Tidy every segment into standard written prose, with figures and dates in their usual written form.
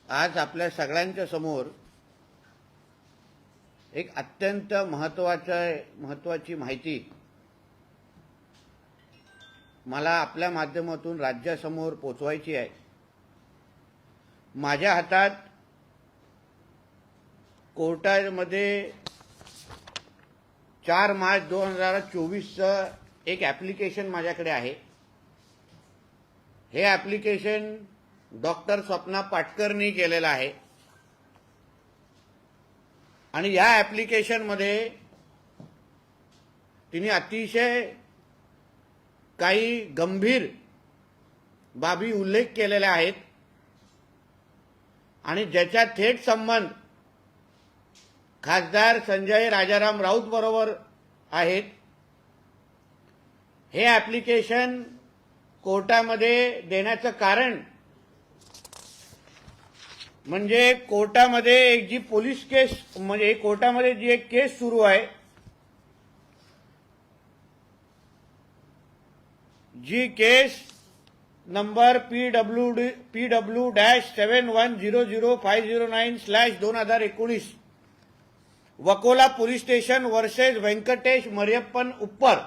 आज आपल्या सगळ्यांच्या समोर एक अत्यंत महत्त्वाची माहिती मला आपल्या माध्यमातून राज्यासमोर पोचवायची आहे। माझ्या हातात कोर्टामध्ये 4 मार्च 2024चं एक ॲप्लिकेशन माझ्याकडे आहे। हे ॲप्लिकेशन डॉक्टर स्वप्ना पाटकरनी केलेलं आहे आणि या ॲप्लिकेशनमध्ये तिने अतिशय काही गंभीर बाबी उल्लेख केलेले आहेत आणि ज्याचा थेट संबंध खासदार संजय राजाराम राऊत बरोबर आहेत। हे ॲप्लिकेशन कोर्टामध्ये देण्याचं कारण म्हणजे कोर्टामध्ये एक जी पोलीस केस म्हणजे कोर्टामध्ये जी एक केस सुरू आहे, जी case number PW-71005009/2019 Vakola police station versus Venkatesh Mariyappan Uppar,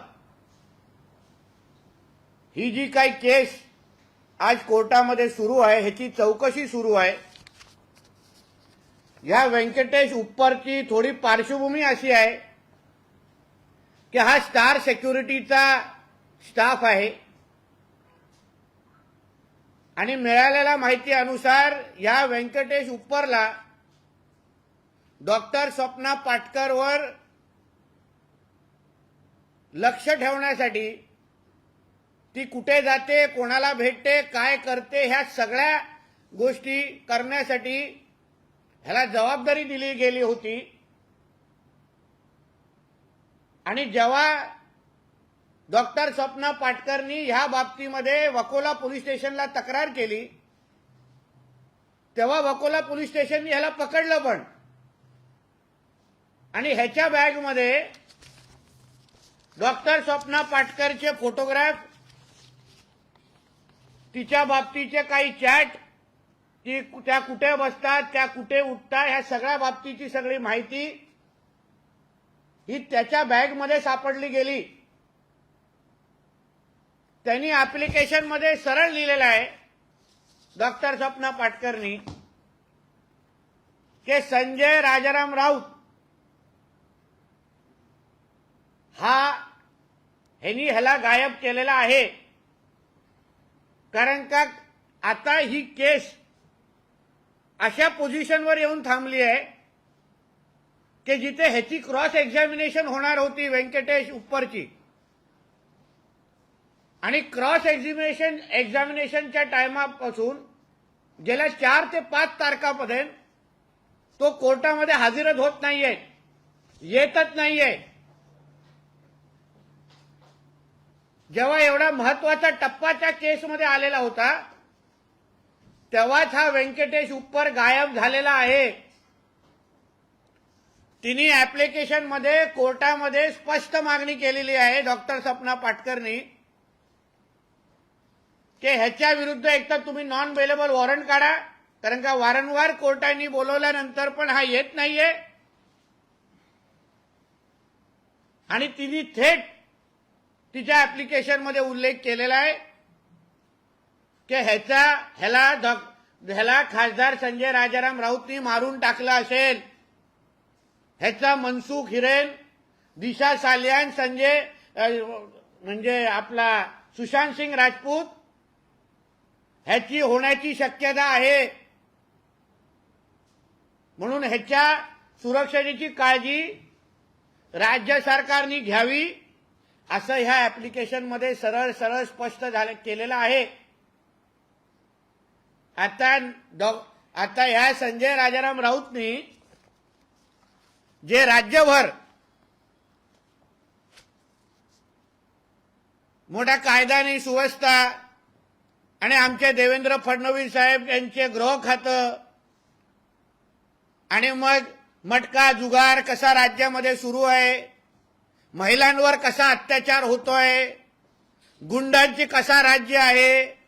ही जी काही केस आज कोर्टामध्ये सुरू आहे, ह्याची चौकशी सुरू आहे। या व्यंकटेश उप्परची थोडी पार्श्वभूमी अशी आहे की हा स्टार सिक्युरिटीचा स्टाफ आहे आणि मिळालेल्या माहिती अनुसार या व्यंकटेश उप्परला डॉक्टर स्वप्ना पाटकरवर लक्ष ठेवण्यासाठी ती कुठे जाते, कोणाला भेटते, काय करते, ह्या सगळ्या गोष्टी करण्यासाठी ह्याला जबाबदारी दिली गेली होती। आणि जेव्हा डॉक्टर स्वप्ना पाटकरनी ह्या बाबतीमध्ये वकोला पोलीस स्टेशनला तक्रार केली, तेव्हा वकोला पोलीस स्टेशनने ह्याला पकडलं पण आणि ह्याच्या बॅगमध्ये डॉक्टर स्वप्ना पाटकरचे फोटोग्राफ, तिच्या बाबतीचे काही चॅट, त्या कुठे बसतात, त्या कुठे उठतात, ह्या सगळ्या बाबतीची सगळी माहिती ही त्याच्या बॅगमध्ये सापडली गेली। त्यांनी ॲप्लिकेशनमध्ये सरळ लिहिलेलं आहे डॉक्टर स्वप्ना पाटकरनी की संजय राजाराम राऊत ह्याला गायब केलेला आहे, कारण का आता ही केस अशा पोझिशनवर येऊन थांबली आहे की जिथे ह्याची क्रॉस एक्झामिनेशन होणार होती व्यंकटेश उप्परची, आणि क्रॉस एक्झामिनेशनच्या टायमापासून गेल्या 4 ते 5 तारखापर्यंत तो कोर्टामध्ये हजरच होत नाहीये, येतच नाहीये। जेव्हा एवढा महत्वाचा टप्पा त्या केसमध्ये आलेला होता, तेव्हाच हा व्यंकटेश उप्पर गायब झालेला आहे। तिने ॲप्लिकेशनमध्ये कोर्टामध्ये स्पष्ट मागणी केलेली आहे डॉक्टर स्वप्ना पाटकरनी की ह्याच्या विरुद्ध एकतर तुम्ही नॉन बेलेबल वॉरंट काढा, कारण का वारंवार कोर्टाने बोलवल्यानंतर पण हा येत नाहीये, आणि तिने थेट तिच्या ॲप्लिकेशनमध्ये उल्लेख केलेला आहे की ह्याला खासदार संजय राजाराम राऊतनी मारून टाकला असेल, ह्याचा मनसुख हिरेन, दिशा सालियान, संजय म्हणजे आपला सुशांत सिंग राजपूत ह्याची होण्याची शक्यता आहे, म्हणून ह्याच्या सुरक्षेची काळजी राज्य सरकारने घ्यावी असं ह्या ॲप्लिकेशनमध्ये सरळ स्पष्ट केलेलं आहे। आता ह्या संजय राजाराम राऊतनी जे राज्यभर मोठा कायदा आणि सुव्यवस्था आणि आमचे देवेंद्र फडणवीस साहेब यांचे गृह खातं आणि मग मटका जुगार कसा राज्यामध्ये सुरू आहे, महिलांवर कसा अत्याचार होतोय, गुंडांची कसा राज्य आहे,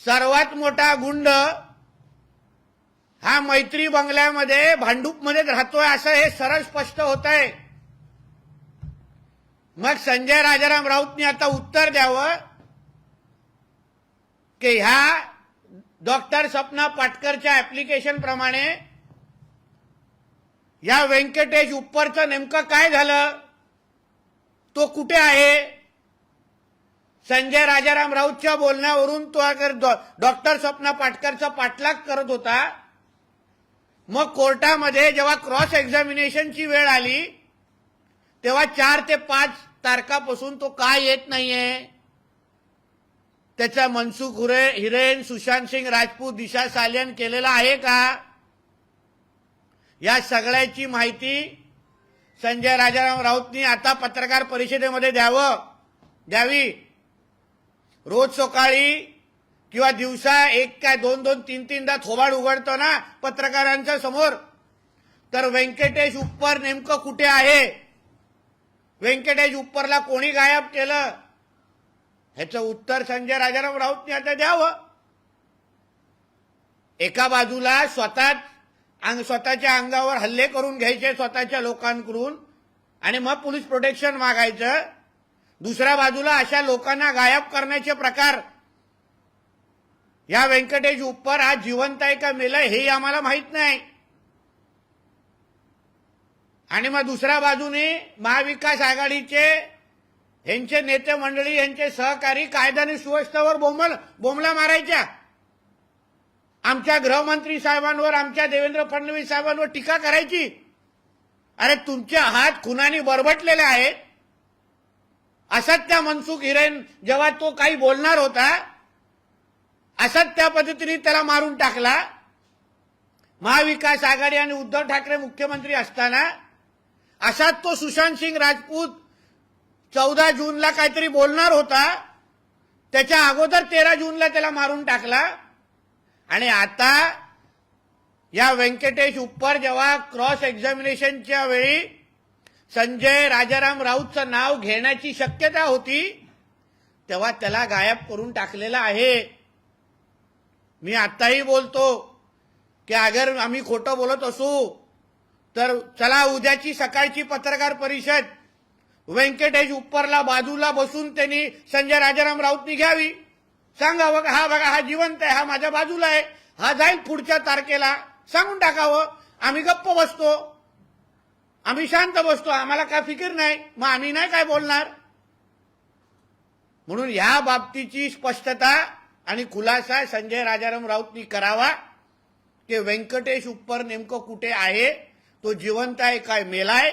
सर्वात मोठा गुंड हा मैत्री बंगल्यामध्ये भांडूपमध्येच राहतोय असं हे सरळ स्पष्ट होत आहे. मग संजय राजाराम राऊतनी आता उत्तर द्यावं की ह्या डॉक्टर सपना पाटकरच्या ऍप्लिकेशन प्रमाणे या व्यंकटेश उपरचं नेमकं काय झालं, तो कुठे आहे. संजय राजाराम राऊतच्या बोलण्यावरून तो अगर डॉक्टर सपना पाटकरचा पाठलाग करत होता, मग कोर्टामध्ये जेव्हा क्रॉस एक्झामिनेशनची वेळ आली तेव्हा 4 ते 5 तारखापासून तो काय येत नाहीये. त्याचा मनसुख हिरेन, सुशांत सिंग राजपूत, दिशा सालियन केलेला आहे का, या सगळ्याची माहिती संजय राजाराम राऊतनी आता पत्रकार परिषदेमध्ये द्यावी. रोज सकाळी किंवा दिवसा 1 काय 2 3दा थोबाड उघडतो ना पत्रकारांच्या समोर, तर व्यंकटेश उप्पर नेमकं कुठे आहे, व्यंकटेश उप्परला कोणी गायब केलं, ह्याचं उत्तर संजय राजाराम राऊतनी आता द्यावं. एका बाजूला स्वतःच्या अंगावर हल्ले करून घ्यायचे स्वतःच्या लोकांकडून आणि मग पोलीस प्रोटेक्शन मागायचं, दुसऱ्या बाजूला अशा लोकांना गायब करण्याचे प्रकार. या व्यंकटेश उप्पर हा जिवंत आहे का मेलाय हेही आम्हाला माहित नाही. आणि मग दुसऱ्या बाजूने महाविकास आघाडीचे यांचे नेते मंडळी, यांचे सहकारी कायदा आणि सुव्यवस्थेवर बोंबला मारायच्या, आमच्या गृहमंत्री साहेबांवर, आमच्या देवेंद्र फडणवीस साहेबांवर टीका करायची. अरे तुमचे हात खुनाने बरबटलेले आहेत. असंच त्या मनसुख हिरेन जेव्हा तो काही बोलणार होता असंच त्या पद्धतीने त्याला मारून टाकला. महाविकास आघाडी आणि उद्धव ठाकरे मुख्यमंत्री असताना असाच तो सुशांत सिंग राजपूत 14 जूनला काहीतरी बोलणार होता, त्याच्या अगोदर 13 जूनला त्याला मारून टाकला. आणि आता या व्यंकटेश उप्पर जेव्हा क्रॉस एक्झामिनेशनच्या वेळी संजय राजाराम राऊतचं नाव घेण्याची शक्यता होती तेव्हा त्याला गायब करून टाकलेला आहे. मी आताही बोलतो की अगर आम्ही खोटं बोलत असू तर चला उद्याची सकाळची पत्रकार परिषद व्यंकटेश उप्परला बाजूला बसून त्यांनी संजय राजाराम राऊतनी घ्यावी. सांगा बघा, हा जिवंत आहे, हा माझ्या बाजूला आहे, हा जाईल पुढच्या तारखेला, सांगून टाकावं. आम्ही गप्प बसतो, आम्ही शांत बसतो, आम्हाला काय फिकीर नाही, मग आम्ही नाही काय बोलणार. म्हणून ह्या बाबतीची स्पष्टता आणि खुलासा संजय राजाराम राऊतनी करावा की व्यंकटेश उप्पर नेमकं कुठे आहे, तो जिवंत आहे काय मेलाय,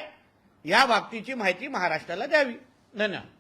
या बाबतीची माहिती महाराष्ट्राला द्यावी. धन्यवाद.